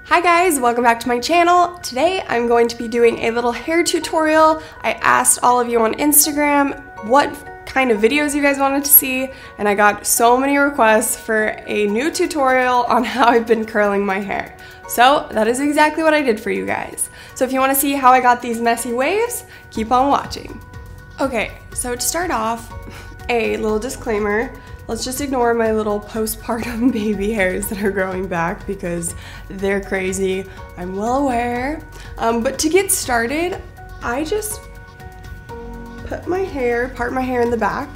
Hi guys, welcome back to my channel. Today I'm going to be doing a little hair tutorial. I asked all of you on Instagram what kind of videos you guys wanted to see, and I got so many requests for a new tutorial on how I've been curling my hair. So that is exactly what I did for you guys. So if you want to see how I got these messy waves, keep on watching. Okay, so to start off, a little disclaimer. Let's just ignore my little postpartum baby hairs that are growing back because they're crazy. I'm well aware. But to get started, I just part my hair in the back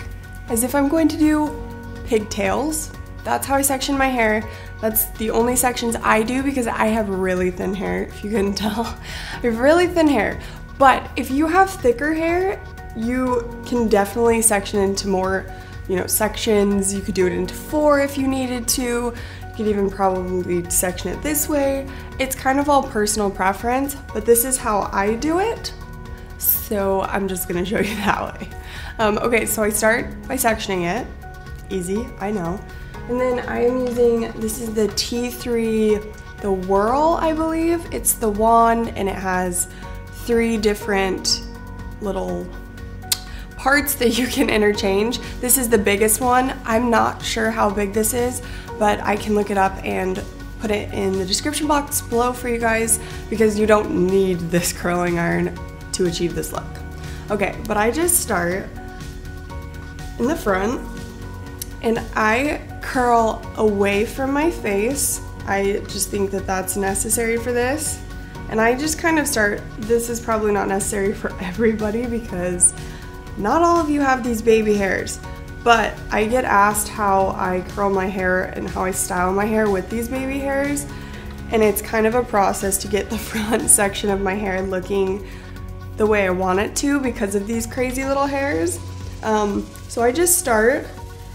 as if I'm going to do pigtails. That's how I section my hair. That's the only sections I do because I have really thin hair, if you couldn't tell. I have really thin hair. But if you have thicker hair, you can definitely section into more sections. You could do it into 4 if you needed to. You could even probably section it this way. It's kind of all personal preference, but this is how I do it. So I'm just gonna show you that way. Okay, so I start by sectioning it. Easy, I know. And then I am using, this is the T3, the Whirl, I believe. It's the wand and it has 3 different little parts that you can interchange. This is the biggest one. I'm not sure how big this is, but I can look it up and put it in the description box below for you guys because you don't need this curling iron to achieve this look. Okay, but I just start in the front and I curl away from my face. I just think that that's necessary for this. And I just kind of start, this is probably not necessary for everybody because not all of you have these baby hairs, but I get asked how I curl my hair and how I style my hair with these baby hairs, and it's kind of a process to get the front section of my hair looking the way I want it to because of these crazy little hairs. So I just start,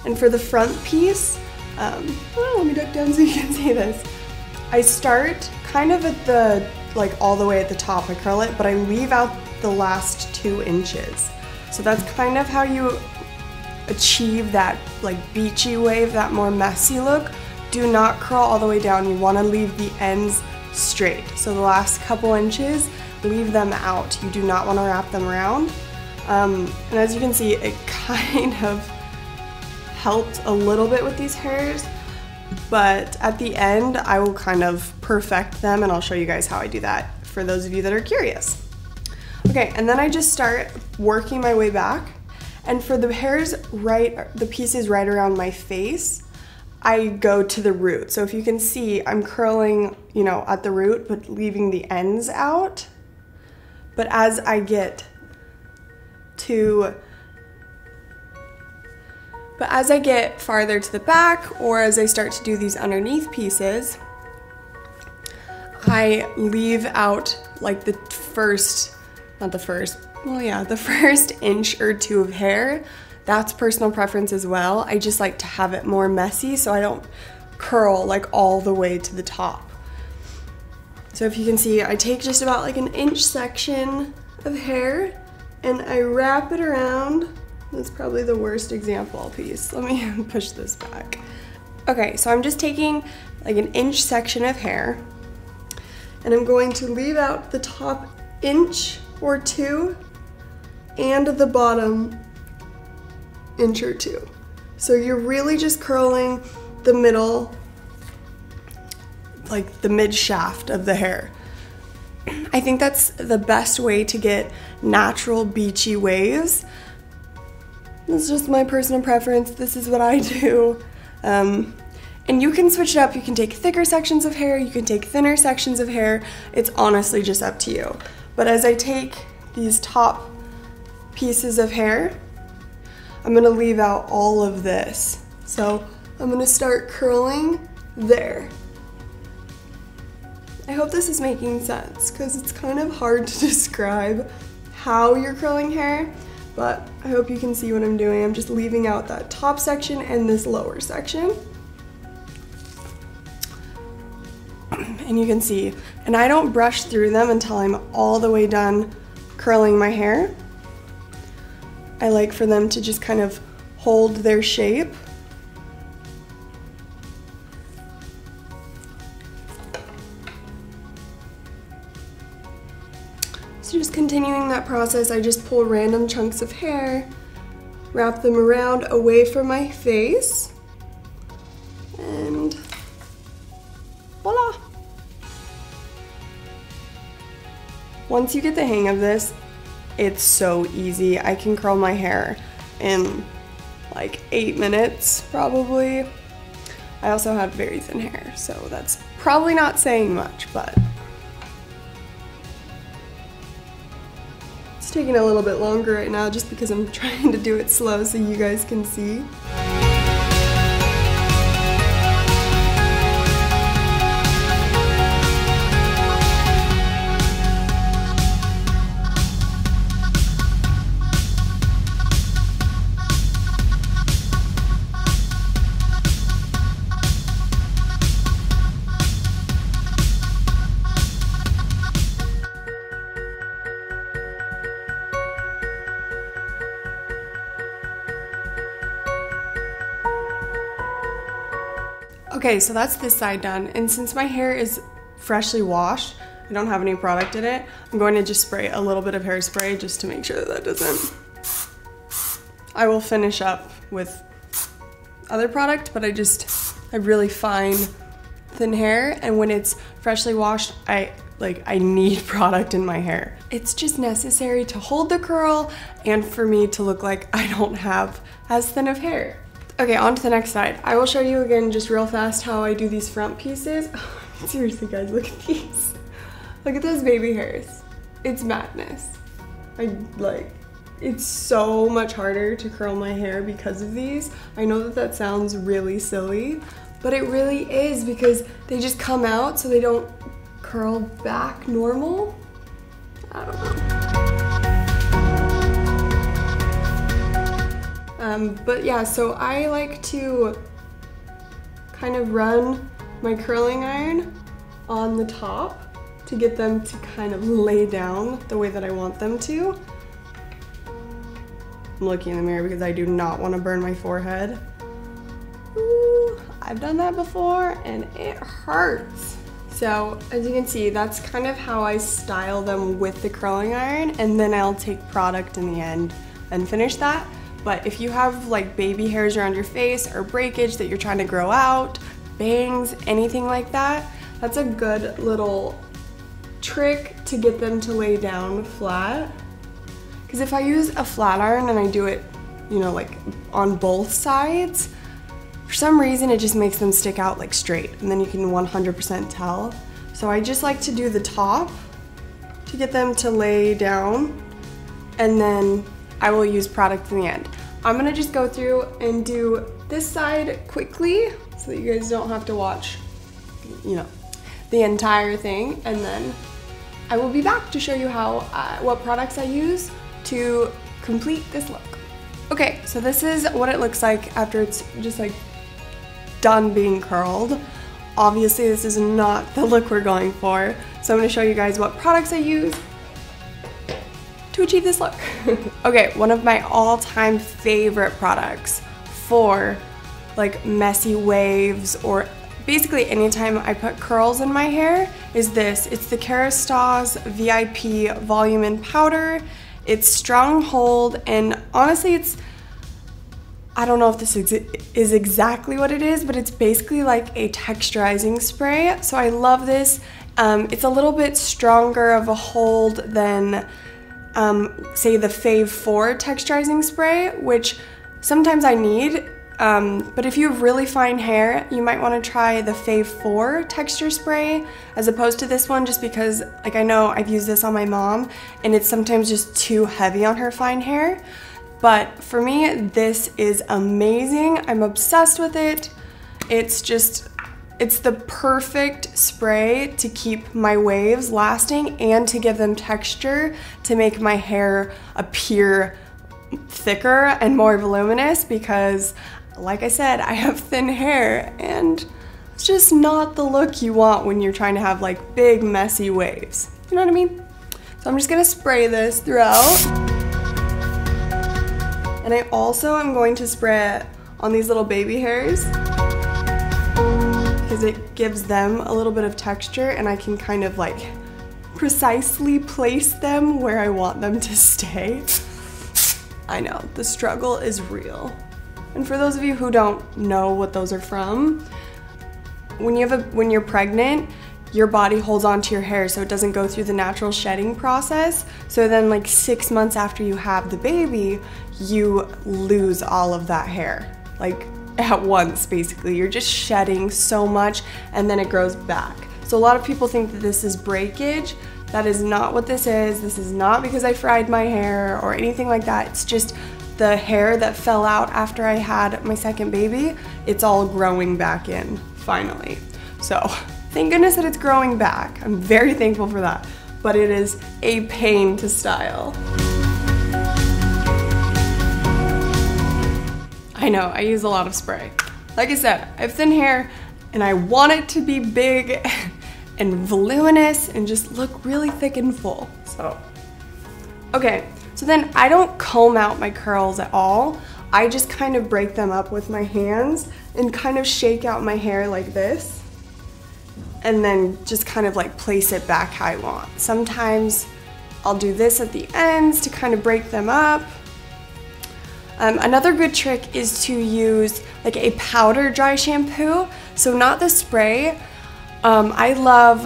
and for the front piece, let me duck down so you can see this. I start kind of at the, all the way at the top, I curl it, but I leave out the last 2 inches. So that's kind of how you achieve that beachy wave, that more messy look. Do not curl all the way down. You want to leave the ends straight. So the last couple inches, leave them out. You do not want to wrap them around. And as you can see, it kind of helped a little bit with these hairs, but at the end, I will kind of perfect them and I'll show you guys how I do that for those of you that are curious. Okay, and then I just start working my way back, and for the hairs the pieces right around my face, I go to the root. So if you can see, I'm curling, at the root, but leaving the ends out. But as I get farther to the back, or as I start to do these underneath pieces, I leave out the first inch or 2 of hair. That's personal preference as well. I just like to have it more messy so I don't curl all the way to the top. So if you can see, I take just about an inch section of hair and I wrap it around. That's probably the worst example piece. Let me push this back. Okay, so I'm just taking an inch section of hair and I'm going to leave out the top inch or 2 and the bottom inch or 2. So you're really just curling the middle, the mid shaft of the hair. I think that's the best way to get natural beachy waves. It's just my personal preference. This is what I do. And you can switch it up. You can take thicker sections of hair, you can take thinner sections of hair. It's honestly just up to you. But as I take these top pieces of hair, I'm gonna leave out all of this. So I'm gonna start curling there. I hope this is making sense because it's kind of hard to describe how you're curling hair, but I hope you can see what I'm doing. I'm just leaving out that top section and this lower section. And you can see, and I don't brush through them until I'm all the way done curling my hair. I like for them to just kind of hold their shape. So just continuing that process, I just pull random chunks of hair, wrap them around away from my face, and voila! Once you get the hang of this, it's so easy. I can curl my hair in like 8 minutes, probably. I also have very thin hair, so that's probably not saying much, but it's taking a little bit longer right now just because I'm trying to do it slow so you guys can see. Okay, so that's this side done, and since my hair is freshly washed, I don't have any product in it, I'm going to just spray a little bit of hairspray just to make sure that doesn't... I will finish up with other product, but I have really fine, thin hair, and when it's freshly washed, I need product in my hair. It's just necessary to hold the curl and for me to look like I don't have as thin of hair. Okay, on to the next side. I will show you again just real fast how I do these front pieces. Seriously guys, look at these. Look at those baby hairs. It's madness. It's so much harder to curl my hair because of these. I know that that sounds really silly, but it really is because they just come out so they don't curl back normal. I don't know. But yeah, so I like to kind of run my curling iron on the top to get them to kind of lay down the way that I want them to. I'm looking in the mirror because I do not want to burn my forehead. Ooh, I've done that before and it hurts. So as you can see, that's kind of how I style them with the curling iron, and then I'll take product in the end and finish that. But if you have like baby hairs around your face or breakage that you're trying to grow out, bangs, anything like that, that's a good little trick to get them to lay down flat. Because if I use a flat iron and I do it, you know, like on both sides, for some reason it just makes them stick out like straight, and then you can 100% tell. So I just like to do the top to get them to lay down, and then I will use product in the end. I'm gonna just go through and do this side quickly so that you guys don't have to watch, you know, the entire thing, and then I will be back to show you how what products I use to complete this look. Okay, so this is what it looks like after it's just like done being curled. Obviously this is not the look we're going for, so I'm gonna show you guys what products I use to achieve this look. Okay, one of my all-time favorite products for like messy waves, or basically anytime I put curls in my hair, is this. It's the Kerastase VIP Volume in Powder. It's strong hold, and honestly I don't know if this is exactly what it is, but it's basically like a texturizing spray. So I love this. It's a little bit stronger of a hold than say the Fave 4 texturizing spray, which sometimes I need, but if you have really fine hair, you might want to try the Fave 4 texture spray as opposed to this one, just because like I know I've used this on my mom and it's sometimes just too heavy on her fine hair. But for me, this is amazing. I'm obsessed with it. It's the perfect spray to keep my waves lasting and to give them texture to make my hair appear thicker and more voluminous, because like I said, I have thin hair and it's just not the look you want when you're trying to have like big messy waves. You know what I mean? So I'm just gonna spray this throughout. And I also am going to spray it on these little baby hairs, because it gives them a little bit of texture and I can kind of like precisely place them where I want them to stay. I know, the struggle is real. And for those of you who don't know what those are from, when you're pregnant, your body holds onto your hair so it doesn't go through the natural shedding process. So then like 6 months after you have the baby, you lose all of that hair. Like at once, basically. You're just shedding so much and then it grows back. So a lot of people think that this is breakage. That is not what this is. This is not because I fried my hair or anything like that. It's just the hair that fell out after I had my second baby. It's all growing back in, finally. So thank goodness that it's growing back. I'm very thankful for that. But it is a pain to style. I know, I use a lot of spray. Like I said, I have thin hair and I want it to be big and voluminous and just look really thick and full. So, okay, so then I don't comb out my curls at all. I just kind of break them up with my hands and kind of shake out my hair like this and then just kind of like place it back how I want. Sometimes I'll do this at the ends to kind of break them up. Another good trick is to use like a powder dry shampoo, so not the spray. I love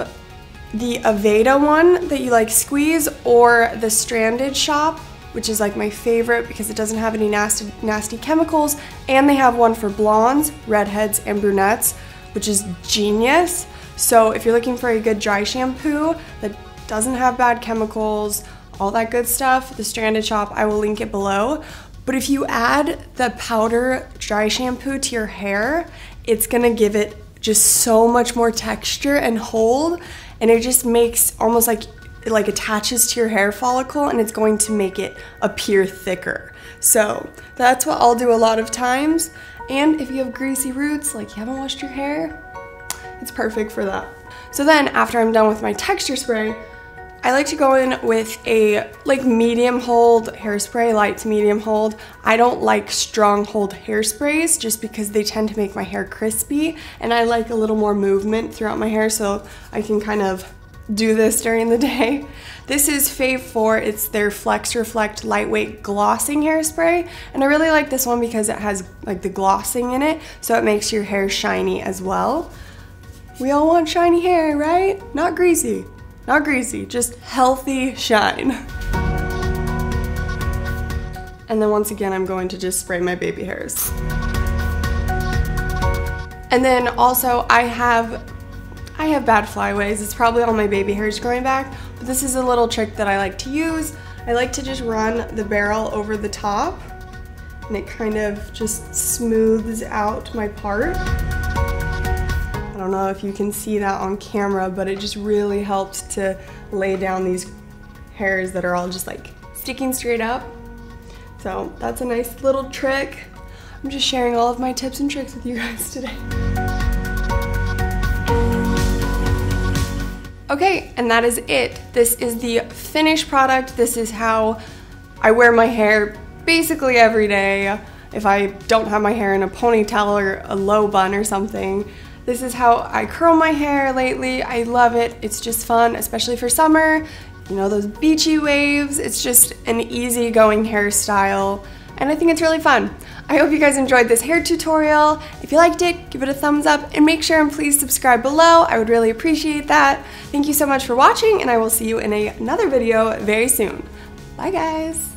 the Aveda one that you like squeeze, or the Stranded Shop, which is like my favorite because it doesn't have any nasty chemicals, and they have one for blondes, redheads, and brunettes, which is genius. So if you're looking for a good dry shampoo that doesn't have bad chemicals, all that good stuff, the Stranded Shop, I will link it below. But if you add the powder dry shampoo to your hair, it's gonna give it just so much more texture and hold, and it just makes almost like it like attaches to your hair follicle, and it's going to make it appear thicker. So that's what I'll do a lot of times. And if you have greasy roots, like you haven't washed your hair, it's perfect for that. So then after I'm done with my texture spray, I like to go in with a like medium hold hairspray, light to medium hold. I don't like strong hold hairsprays just because they tend to make my hair crispy, and I like a little more movement throughout my hair so I can kind of do this during the day. This is Fave 4, it's their Flex Reflect Lightweight Glossing Hairspray, and I really like this one because it has like the glossing in it, so it makes your hair shiny as well. We all want shiny hair, right? Not greasy. Not greasy, just healthy shine. And then once again, I'm going to just spray my baby hairs. And then also I have bad flyaways. It's probably all my baby hairs growing back, but this is a little trick that I like to use. I like to just run the barrel over the top, and it kind of just smooths out my part. I don't know if you can see that on camera, but it just really helps to lay down these hairs that are all just like sticking straight up. So that's a nice little trick. I'm just sharing all of my tips and tricks with you guys today. Okay, and that is it. This is the finished product. This is how I wear my hair basically every day. If I don't have my hair in a ponytail or a low bun or something. This is how I curl my hair lately. I love it. It's just fun, especially for summer. You know, those beachy waves. It's just an easygoing hairstyle, and I think it's really fun. I hope you guys enjoyed this hair tutorial. If you liked it, give it a thumbs up and make sure and please subscribe below. I would really appreciate that. Thank you so much for watching, and I will see you in another video very soon. Bye guys.